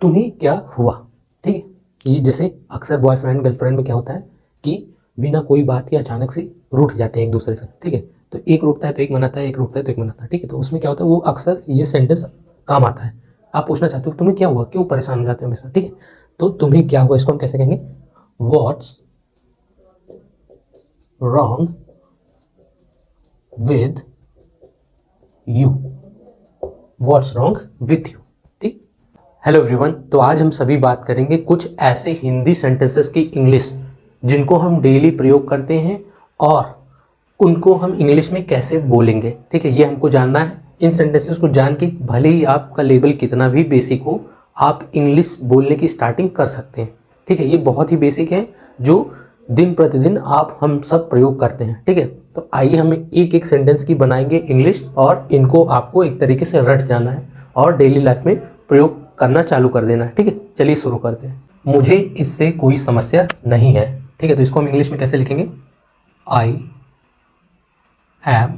तुम्हें क्या हुआ। ठीक है, ये जैसे अक्सर बॉयफ्रेंड गर्लफ्रेंड में क्या होता है कि बिना कोई बात के अचानक से रूठ जाते हैं एक दूसरे से। ठीक है, तो एक रूठता है तो एक मनाता है, एक रूठता है तो एक मनाता है। ठीक है, तो उसमें क्या होता है, वो अक्सर ये सेंटेंस काम आता है। आप पूछना चाहते हो तुम्हें क्या हुआ, क्यों परेशान हो जाते हो हमेशा। ठीक है, तो तुम्हें क्या हुआ इसको हम कैसे कहेंगे, what's wrong with you, what's wrong with you. ठीक, हेलो एवरीवन, तो आज हम सभी बात करेंगे कुछ ऐसे हिंदी सेंटेंसेस की इंग्लिश जिनको हम डेली प्रयोग करते हैं और उनको हम इंग्लिश में कैसे बोलेंगे। ठीक है, ये हमको जानना है। इन सेंटेंसेस को जान के भले ही आपका लेवल कितना भी बेसिक हो, आप इंग्लिश बोलने की स्टार्टिंग कर सकते हैं। ठीक है, ये बहुत ही बेसिक है जो दिन प्रतिदिन आप हम सब प्रयोग करते हैं। ठीक है, तो आइए हम एक एक सेंटेंस की बनाएंगे इंग्लिश और इनको आपको एक तरीके से रट जाना है और डेली लाइफ में प्रयोग करना चालू कर देना है। ठीक है, चलिए शुरू करते हैं। मुझे इससे कोई समस्या नहीं है। ठीक है, तो इसको हम इंग्लिश में कैसे लिखेंगे, आई am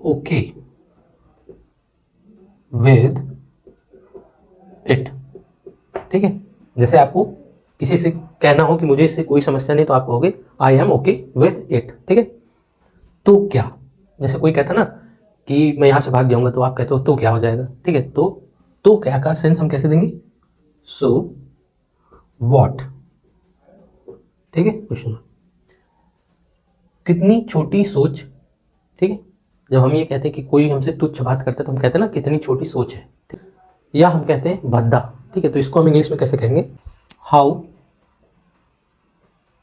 okay with it। ठीक है, जैसे आपको किसी से कहना हो कि मुझे इससे कोई समस्या नहीं, तो आप कहोगे I am okay with it. ठीक है, तो क्या, जैसे कोई कहता ना कि मैं यहाँ से भाग जाऊंगा, तो आप कहते हो तो क्या हो जाएगा। ठीक है, तो क्या का सेंस हम कैसे देंगे, सो व्हाट। ठीक है, क्वेश्चन, कितनी छोटी सोच। ठीक है, जब हम ये कहते हैं कि कोई हमसे तुच्छ बात करता है तो हम कहते हैं ना कितनी छोटी सोच है। ठीक? या हम कहते हैं भद्दा। ठीक है, तो इसको हम इंग्लिश में कैसे कहेंगे, हाउ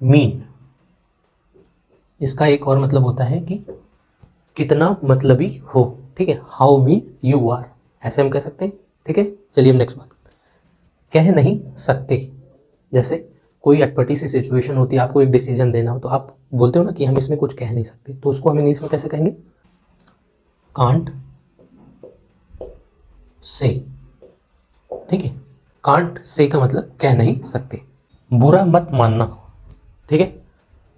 मीन। इसका एक और मतलब होता है कि कितना मतलबी हो। ठीक है, हाउ मीन यू आर, ऐसे हम कह सकते हैं। ठीक है, चलिए हम नेक्स्ट बात, कह नहीं सकते। जैसे कोई अटपटी सी सिचुएशन होती है, आपको एक डिसीजन देना हो, तो आप बोलते हो ना कि हम इसमें कुछ कह नहीं सकते, तो उसको हम इंग्लिश में कैसे कहेंगे, कांट से। ठीक है, कांट से का मतलब कह नहीं सकते। बुरा मत मानना। ठीक है,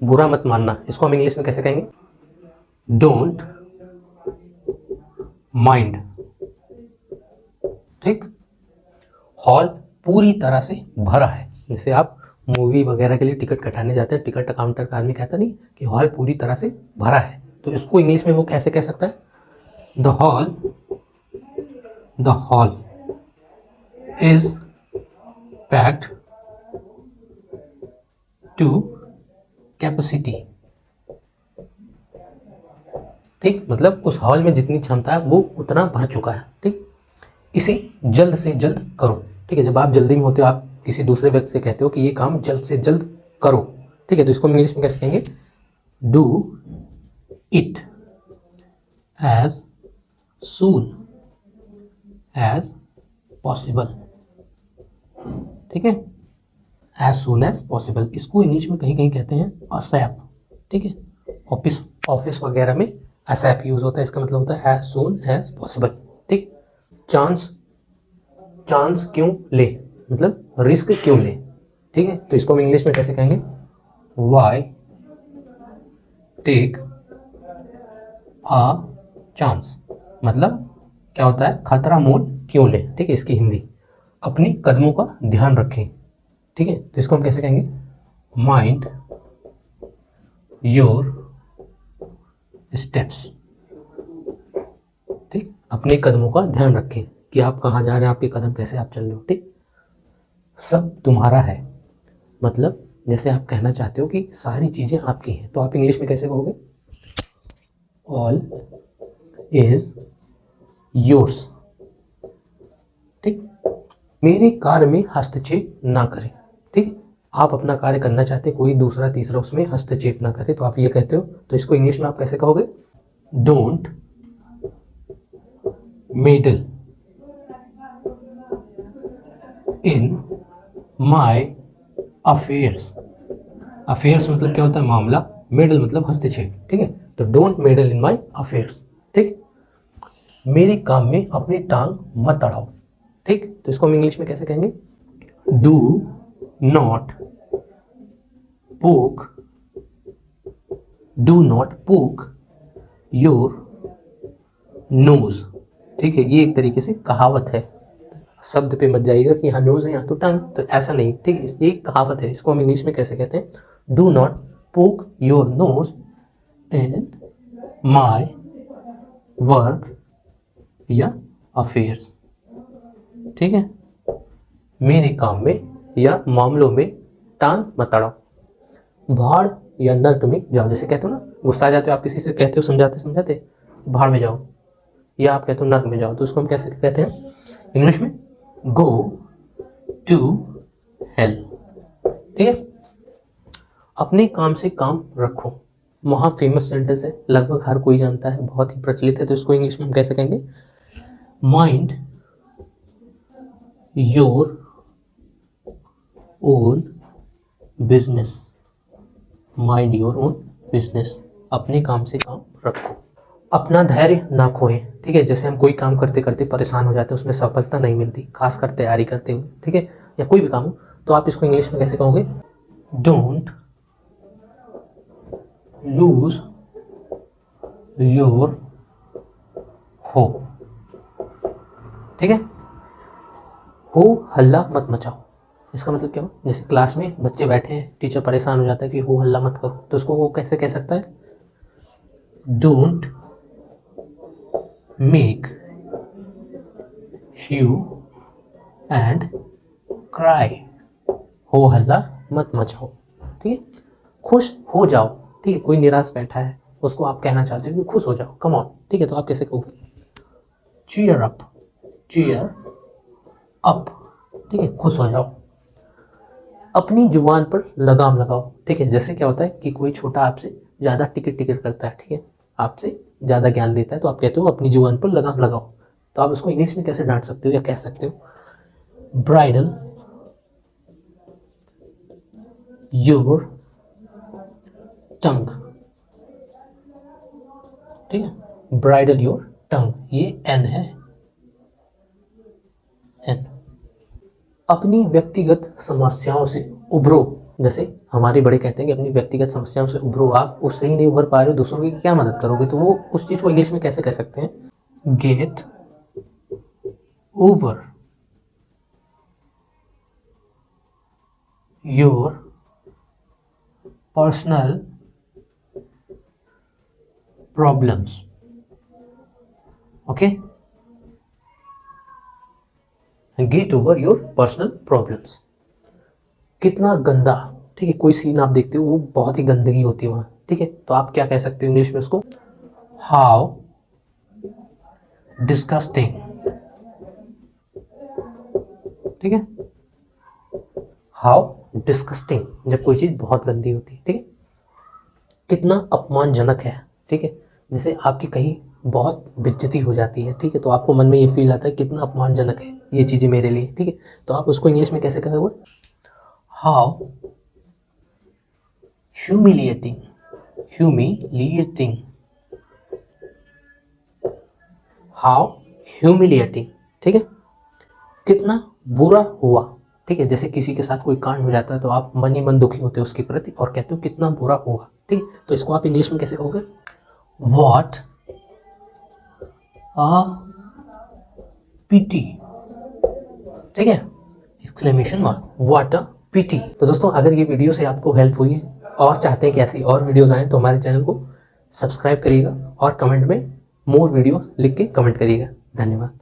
बुरा मत मानना, इसको हम इंग्लिश में कैसे कहेंगे, डोंट माइंड। ठीक, हॉल पूरी तरह से भरा है। जैसे आप मूवी वगैरह के लिए टिकट कटाने जाते हैं, टिकट काउंटर का आदमी कहता नहीं कि हॉल पूरी तरह से भरा है, तो इसको इंग्लिश में वो कैसे कह सकता है, the hall is packed to capacity. ठीक, मतलब उस हॉल में जितनी क्षमता है वो उतना भर चुका है। ठीक, इसे जल्द से जल्द करो। ठीक है, जब आप जल्दी में होते हो, आप किसी दूसरे व्यक्ति से कहते हो कि ये काम जल्द से जल्द करो। ठीक है, तो इसको इंग्लिश में कैसे कहेंगे, do it as soon as possible. ठीक है, एज सून एज पॉसिबल, इसको इंग्लिश में कहीं कहीं कहते हैं असैप। ठीक है, ऑफिस वगैरह में असैप यूज होता है, इसका मतलब होता है एज सून एज पॉसिबल। ठीक, चांस क्यों ले, मतलब रिस्क क्यों ले। ठीक है, तो इसको हम इंग्लिश में कैसे कहेंगे, वाई टेक अ चांस, मतलब क्या होता है, खतरा मोल क्यों ले। ठीक है, इसकी हिंदी, अपने कदमों का ध्यान रखें। ठीक है, तो इसको हम कैसे कहेंगे, माइंड योर स्टेप्स। ठीक, अपने कदमों का ध्यान रखें कि आप कहाँ जा रहे हैं, आपके कदम कैसे आप चल रहे हो। ठीक, सब तुम्हारा है, मतलब जैसे आप कहना चाहते हो कि सारी चीज़ें आपकी हैं, तो आप इंग्लिश में कैसे कहोगे, ऑल इज योर्स। ठीक, मेरे कार्य में हस्तक्षेप ना करें। ठीक, आप अपना कार्य करना चाहते हैं, कोई दूसरा तीसरा उसमें हस्तक्षेप ना करे, तो आप ये कहते हो, तो इसको इंग्लिश में आप कैसे कहोगे, don't medal in my affairs. Affairs मतलब क्या होता है, मामला, मेडल मतलब हस्तक्षेप। ठीक है, तो don't medal in my affairs. ठीक, मेरे काम में अपनी टांग मत अड़ाओ। ठीक, तो इसको हम इंग्लिश में कैसे कहेंगे, डू नॉट पोक योर नोज। ठीक है, ये एक तरीके से कहावत है, शब्द पे मत जाइएगा कि यहाँ नोज है यहाँ तो टंग, तो ऐसा नहीं, ठीक है। ये कहावत है, इसको हम इंग्लिश में कैसे कहते हैं, डू नॉट पोक your nose in my work या अफेयर्स, ठीक है। मेरे काम में या मामलों में टांग मत अड़ाओ। भाड़ या नर्क में जाओ, जैसे कहते हो ना, गुस्सा आ जाते हो आप किसी से, कहते हो समझाते समझाते भाड़ में जाओ, या आप कहते हो नर्क में जाओ, तो उसको हम कैसे कहते हैं इंग्लिश में, गो टू हेल, ठीक है। अपने काम से काम रखो, वहाँ फेमस सेंटेंस है, लगभग हर कोई जानता है, बहुत ही प्रचलित है, तो इसको इंग्लिश में हम कैसे कहेंगे, mind your own business, mind your own business, अपने काम से काम रखो। अपना धैर्य ना खोएं, ठीक है। जैसे हम कोई काम करते करते परेशान हो जाते हैं, उसमें सफलता नहीं मिलती, खासकर तैयारी करते हुए, ठीक है, या कोई भी काम हो, तो आप इसको इंग्लिश में कैसे कहोगे, डोंट लूज योर होप, ठीक है। हो हल्ला मत मचाओ, इसका मतलब क्या हो, जैसे क्लास में बच्चे बैठे हैं, टीचर परेशान हो जाता है कि हो हल्ला मत करो, तो उसको वो कैसे कह सकता है, don't make hue and cry, हो हल्ला मत मचाओ, ठीक है। खुश हो जाओ, ठीक है, कोई निराश बैठा है, उसको आप कहना चाहते हो कि खुश हो जाओ, कम ऑन, ठीक है, तो आप कैसे कहोगे, चीयर अप, चीयर अप, ठीक है, खुश हो जाओ। अपनी जुबान पर लगाम लगाओ, ठीक है। जैसे क्या होता है कि कोई छोटा आपसे ज़्यादा टिकट टिकट करता है, ठीक है, आपसे ज़्यादा ज्ञान देता है, तो आप कहते हो अपनी जुबान पर लगाम लगाओ, तो आप उसको इंग्लिश में कैसे डांट सकते हो या कह सकते हो, ब्राइडल योर टंग, ठीक है, ब्राइडल योर टंग, ये एन है, एन। अपनी व्यक्तिगत समस्याओं से उभरो, जैसे हमारे बड़े कहते हैं कि अपनी व्यक्तिगत समस्याओं से उभरो, आप उससे ही नहीं उभर पा रहे हो, दूसरों की क्या मदद करोगे, तो वो उस चीज़ को इंग्लिश में कैसे कह सकते हैं, get over your personal problems, okay, get over your personal problems. कितना गंदा, ठीक है, कोई सीन आप देखते हो वो बहुत ही गंदगी होती है वहाँ, ठीक है, तो आप क्या कह सकते हो इंग्लिश में उसको, हाउ डिस्गस्टिंग, ठीक है, हाउ डिस्गस्टिंग, जब कोई चीज़ बहुत गंदी होती है, ठीक है। कितना अपमानजनक है, ठीक है, जैसे आपकी कहीं बहुत बेइज्जती हो जाती है, ठीक है, तो आपको मन में ये फील आता है कितना अपमानजनक है ये चीज़ें मेरे लिए, ठीक है, तो आप उसको इंग्लिश में कैसे कहोगे, how humiliating, humiliating, how humiliating, ठीक है। कितना बुरा हुआ, ठीक है, जैसे किसी के साथ कोई कांड हो जाता है तो आप मन ही मन दुखी होते हो उसके प्रति और कहते हो कितना बुरा हुआ, ठीक है, तो इसको आप इंग्लिश में कैसे कहोगे, व्हाट अ पिटी, ठीक है, एक्सक्लेमेशन मार्क, व्हाट अ पिटी। तो दोस्तों अगर ये वीडियो से आपको हेल्प हुई है और चाहते हैं कि ऐसी और वीडियोस आएँ तो हमारे चैनल को सब्सक्राइब करिएगा और कमेंट में मोर वीडियो लिख के कमेंट करिएगा। धन्यवाद।